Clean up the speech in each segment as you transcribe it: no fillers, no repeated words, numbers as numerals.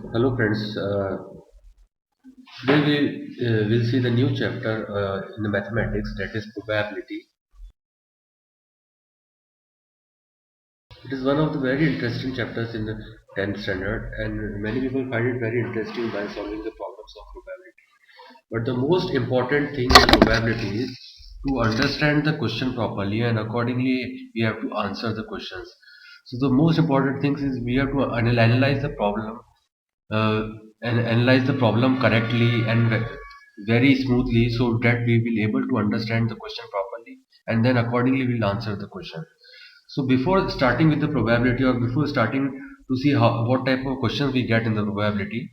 Hello friends, today we'll see the new chapter in the mathematics, that is probability. It is one of the very interesting chapters in the 10th standard, and many people find it very interesting by solving the problems of probability. But the most important thing in probability is to understand the question properly, and accordingly we have to answer the questions. So the most important thing is we have to analyze the problem uh, and analyze the problem correctly and very smoothly, so that we will able to understand the question properly, and then accordingly we'll answer the question. So before starting with the probability, or before starting to see what type of questions we get in the probability,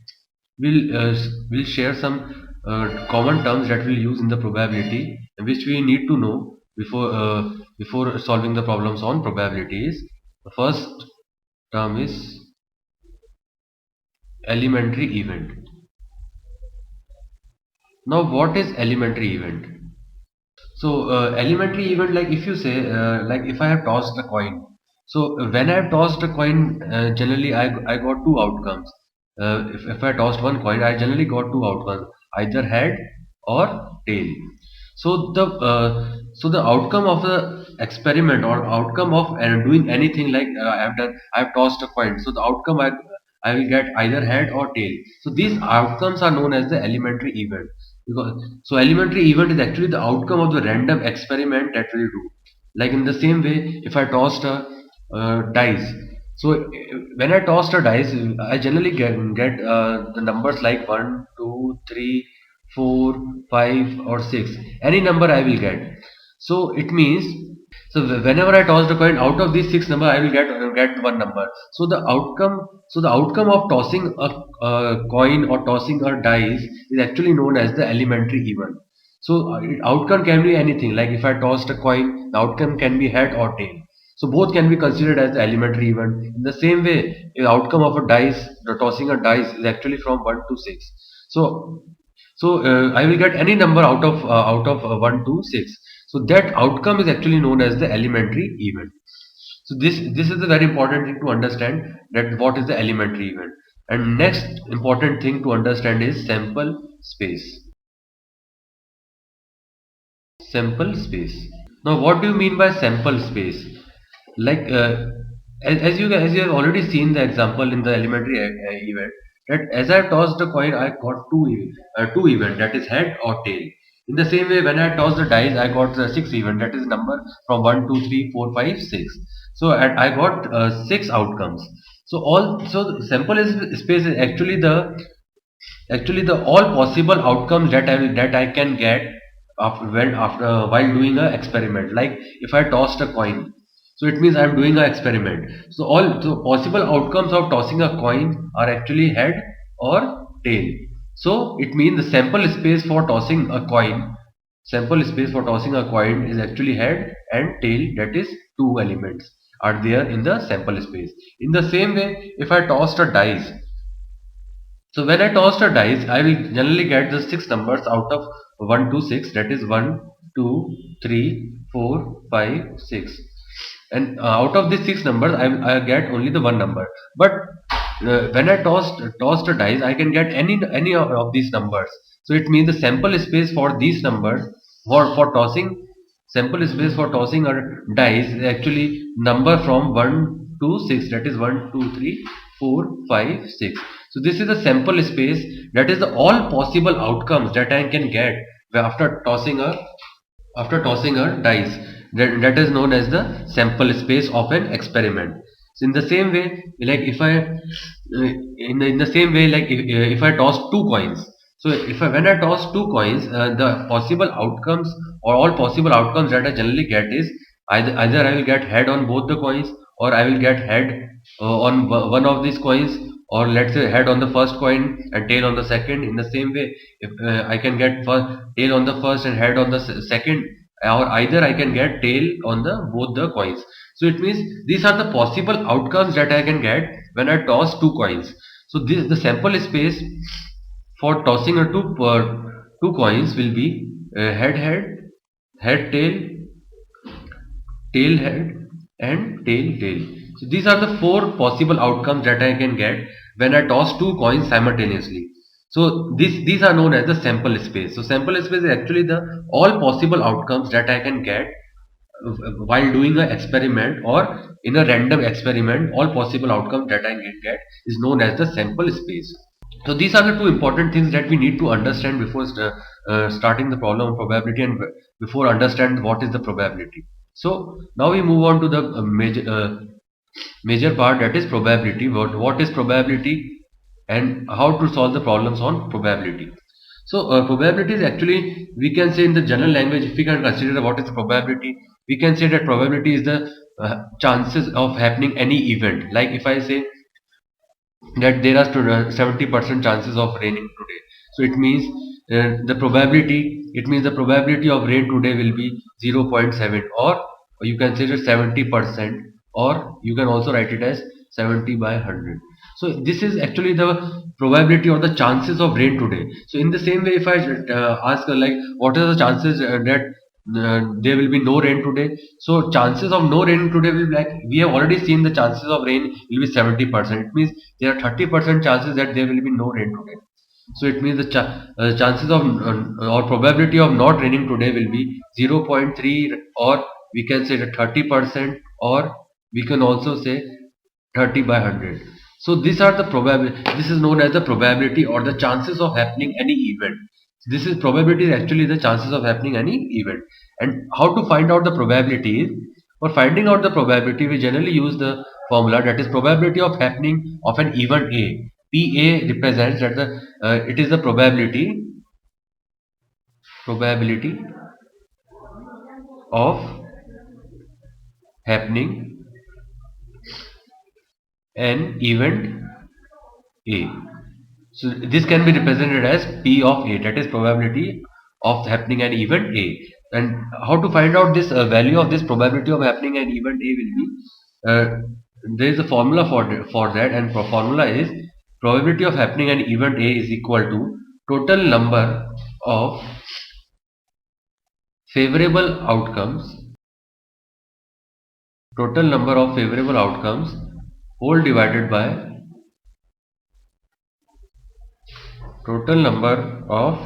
we'll share some common terms that we'll use in the probability, which we need to know before solving the problems on probabilities. The first term is elementary event. Now, what is elementary event? So, elementary event, like if you say, like if I have tossed a coin. So, when I have tossed a coin, generally I got two outcomes. If I tossed one coin, I generally got two outcomes, either head or tail. So the outcome of the experiment, or outcome of doing anything, like I have tossed a coin. So the outcome I will get either head or tail. So these outcomes are known as the elementary event. So elementary event is actually the outcome of the random experiment that we do. Like in the same way, if I tossed a dice. So when I tossed a dice, I generally get the numbers like 1, 2, 3, 4, 5, or 6. Any number I will get. So it means, so whenever I toss the coin, out of these six number, I will get one number. So the outcome of tossing a coin or tossing a dice is actually known as the elementary event. So outcome can be anything. Like if I tossed a coin, the outcome can be head or tail. So both can be considered as the elementary event. In the same way, the outcome of a dice, the tossing a dice, is actually from 1 to 6. So I will get any number out of 1 to 6. So that outcome is actually known as the elementary event. So this is a very important thing to understand, that what is the elementary event. And next important thing to understand is sample space. Sample space. Now, what do you mean by sample space? Like as you have already seen the example in the elementary event, that as I tossed the coin, I got two event, that is head or tail. In the same way, when I tossed the dice, I got the six event, that is number from 1, 2, 3, 4, 5, 6. So I got six outcomes. So the sample space is actually the all possible outcomes that I can get after while doing a experiment. Like if I tossed a coin, so it means I'm doing an experiment. So all the possible outcomes of tossing a coin are actually head or tail. So it means the sample space for tossing a coin is actually head and tail, that is two elements are there in the sample space. In the same way, if I tossed a dice, so when I tossed a dice, I will generally get the six numbers out of 1 to 6. That is 1, 2, 3, 4, 5, 6. And out of these six numbers, I get only the one number. But when I tossed a dice, I can get any of these numbers. So it means the sample space for these numbers for tossing sample space for tossing a dice is actually number from 1 to 6, that is 1, 2, 3, 4, 5, 6. So this is the sample space, that is the all possible outcomes that I can get after tossing a dice. That is known as the sample space of an experiment. So in the same way, like if I in the same way, like if I toss two coins. So when I toss two coins, the possible outcomes, or all possible outcomes that I generally get is either I will get head on both the coins, or I will get head on one of these coins, or let's say head on the first coin and tail on the second. In the same way, if I can get tail on the first and head on the second, or either I can get tail on the both the coins. So it means these are the possible outcomes that I can get when I toss two coins. So this the sample space for tossing a two coins will be head tail head, and tail tail. So these are the four possible outcomes that I can get when I toss two coins simultaneously. So these are known as the sample space. So sample space is actually the all possible outcomes that I can get while doing an experiment or in a random experiment. All possible outcomes that I can get is known as the sample space. So these are the two important things that we need to understand before starting the problem of probability and before understand what is the probability. So now we move on to the major part, that is probability. What is probability and how to solve the problems on probability. So probability is actually, we can say in the general language, if we can consider what is the probability, we can say that probability is the chances of happening any event. Like if I say that there are 70% chances of raining today, so it means the probability of rain today will be 0.7, or you can say that 70%, or you can also write it as 70 by 100. So this is actually the probability or the chances of rain today. So in the same way, if I ask like what are the chances that there will be no rain today, so chances of no rain today will be like, we have already seen the chances of rain will be 70%. It means there are 30% chances that there will be no rain today. So it means the chances of or probability of not raining today will be 0.3, or we can say that 30%, or we can also say 30 by 100. So these are the probability. This is known as the probability or the chances of happening any event. This is probability is actually the chances of happening any event. And how to find out the probability is, for finding out the probability, we generally use the formula, that is probability of happening of an event A. PA represents that it is the probability of happening an event A. So this can be represented as P of A, that is probability of happening an event A. And how to find out this value of this probability of happening an event A will be, there is a formula for that, and formula is probability of happening an event A is equal to total number of favorable outcomes, whole divided by total number of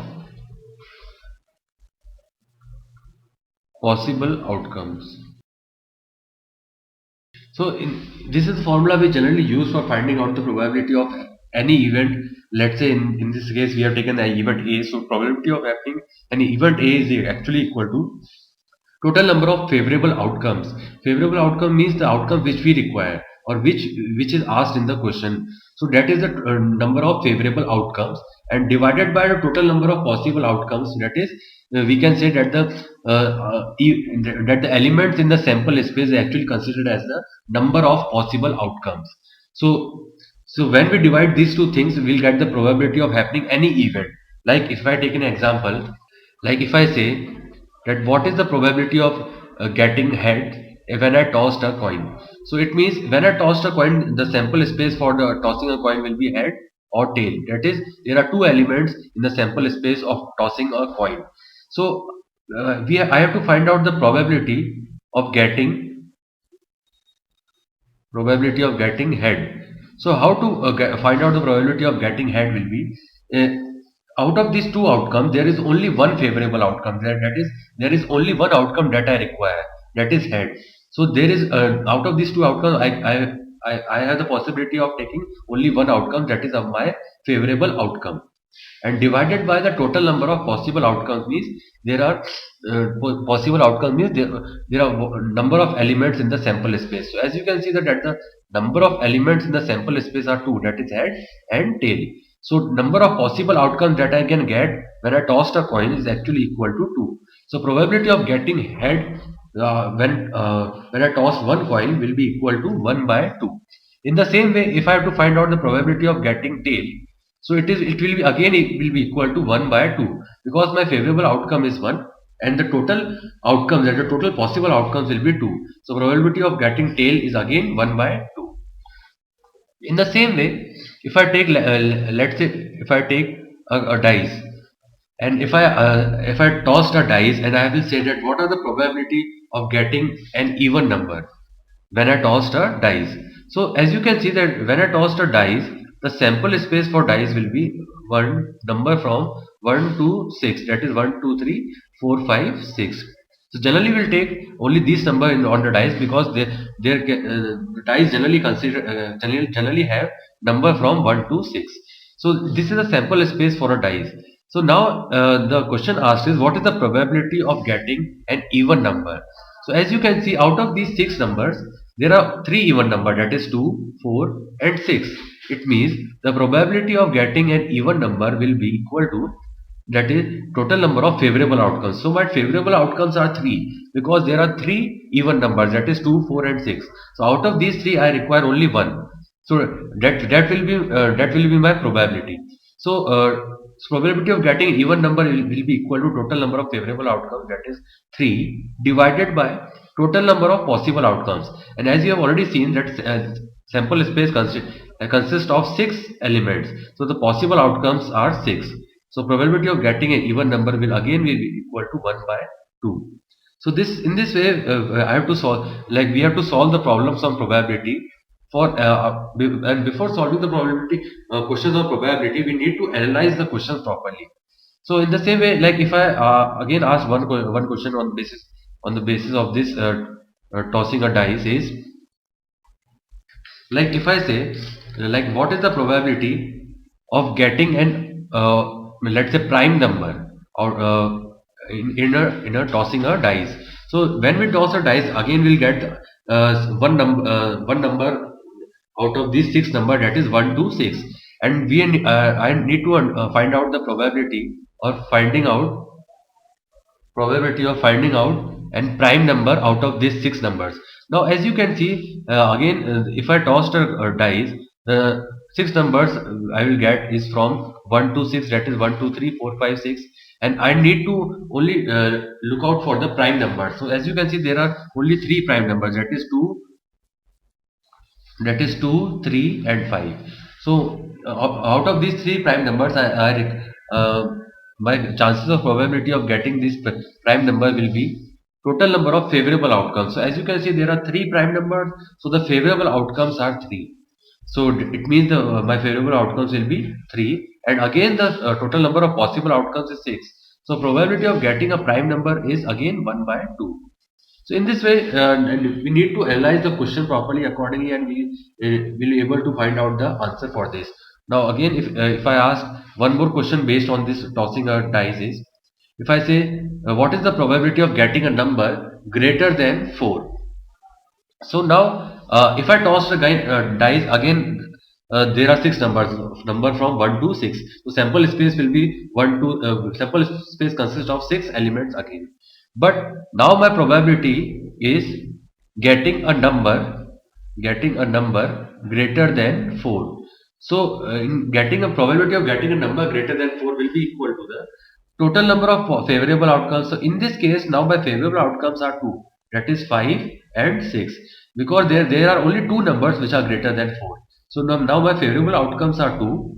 possible outcomes. So this is the formula we generally use for finding out the probability of any event. Let's say in this case we have taken the event A, so probability of happening an event A is actually equal to total number of favorable outcomes. Favorable outcome means the outcome which we require, or which is asked in the question. So that is the number of favorable outcomes, and divided by the total number of possible outcomes. That is, we can say that that the elements in the sample space is actually considered as the number of possible outcomes. So when we divide these two things, we'll get the probability of happening any event. Like if I take an example, like if I say that what is the probability of getting head when I tossed a coin. So it means when I tossed a coin, the sample space for the tossing a coin will be head or tail. That is, there are two elements in the sample space of tossing a coin. So I have to find out the of getting probability of getting head. So how to find out the probability of getting head will be, out of these two outcomes there is only one favorable outcome, that is, there is only one outcome that I require, that is head. So there is out of these two outcomes, I have the possibility of taking only one outcome, that is of my favorable outcome, and divided by the total number of possible outcomes means there are possible outcomes means there are number of elements in the sample space. So as you can see that the number of elements in the sample space are two, that is head and tail. So number of possible outcomes that I can get when I tossed a coin is actually equal to 2. So probability of getting head when I toss one coin will be equal to 1 by 2. In the same way, if I have to find out the probability of getting tail, so it will be again, it will be equal to 1 by 2, because my favorable outcome is 1 and the total outcomes, that the total possible outcomes will be 2. So probability of getting tail is again 1 by 2. In the same way, if I take let's say if I take a dice, and if I tossed a dice and I will say that what are the probability of getting an even number when I tossed a dice. So as you can see that when I tossed a dice, the sample space for dice will be one number from 1 to 6, that is 1 2 3 4 5 6. So generally we'll take only this number on the dice, because the dice generally generally have number from 1 to 6. So this is a sample space for a dice. So now the question asked is, what is the probability of getting an even number? So as you can see, out of these 6 numbers, there are 3 even number, that is 2, 4 and 6. It means the probability of getting an even number will be equal to, that is total number of favorable outcomes. So my favorable outcomes are 3, because there are 3 even numbers, that is 2, 4 and 6. So out of these 3 I require only one. So that will be my probability. So probability of getting even number will be equal to total number of favorable outcomes, that is 3, divided by total number of possible outcomes. And as you have already seen that sample space consists of 6 elements. So the possible outcomes are 6. So probability of getting an even number will again be equal to 1 by 2. So in this way I have to solve, like we have to solve the problems on probability for and before solving the probability questions on probability, we need to analyze the questions properly. So in the same way, like if I again ask one question on the basis of this tossing a dice is, like if I say like what is the probability of getting an let's say prime number, or in a tossing a dice. So when we toss a dice, again we'll get one number out of these 6 number, that is 1 to 6, and I need to find out the probability of finding out and prime number out of these 6 numbers. Now as you can see, again if I tossed a dice, the 6 numbers I will get is from 1 to 6, that is 1 2 3 4 5 6, and I need to only look out for the prime number. So as you can see, there are only 3 prime numbers, that is 2 3 and 5. So out of these 3 prime numbers, my chances of probability of getting this prime number will be total number of favorable outcomes. So as you can see, there are 3 prime numbers, so the favorable outcomes are 3. So it means my favorable outcomes will be 3, and again the total number of possible outcomes is 6. So probability of getting a prime number is again 1 by 2. So in this way, and we need to analyze the question properly accordingly, and we will be able to find out the answer for this. Now again, if I ask one more question based on this tossing a dice is, if I say what is the probability of getting a number greater than 4? So now if I toss the dice again, there are 6 numbers, number from 1 to 6. So sample space will be 1 to sample space consists of 6 elements again. But now my probability is getting a number greater than 4. So in getting a probability of getting a number greater than 4 will be equal to the total number of favorable outcomes. So in this case, now my favorable outcomes are 2, that is 5 and 6, because there are only 2 numbers which are greater than 4. So now my favorable outcomes are 2,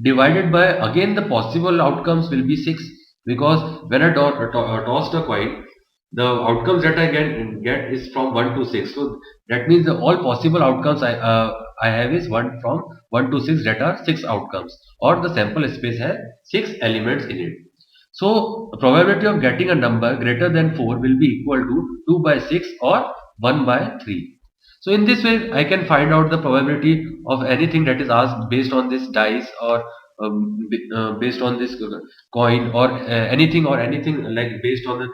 divided by again the possible outcomes will be 6, because when I tossed a coin, the outcomes that I get is from 1 to 6. So that means the all possible outcomes I have is 1 from 1 to 6, that are 6 outcomes, or the sample space has 6 elements in it. So probability of getting a number greater than 4 will be equal to 2 by 6 or 1 by 3. So in this way I can find out the probability of anything that is asked based on this dice, or based on this coin, or anything like based on the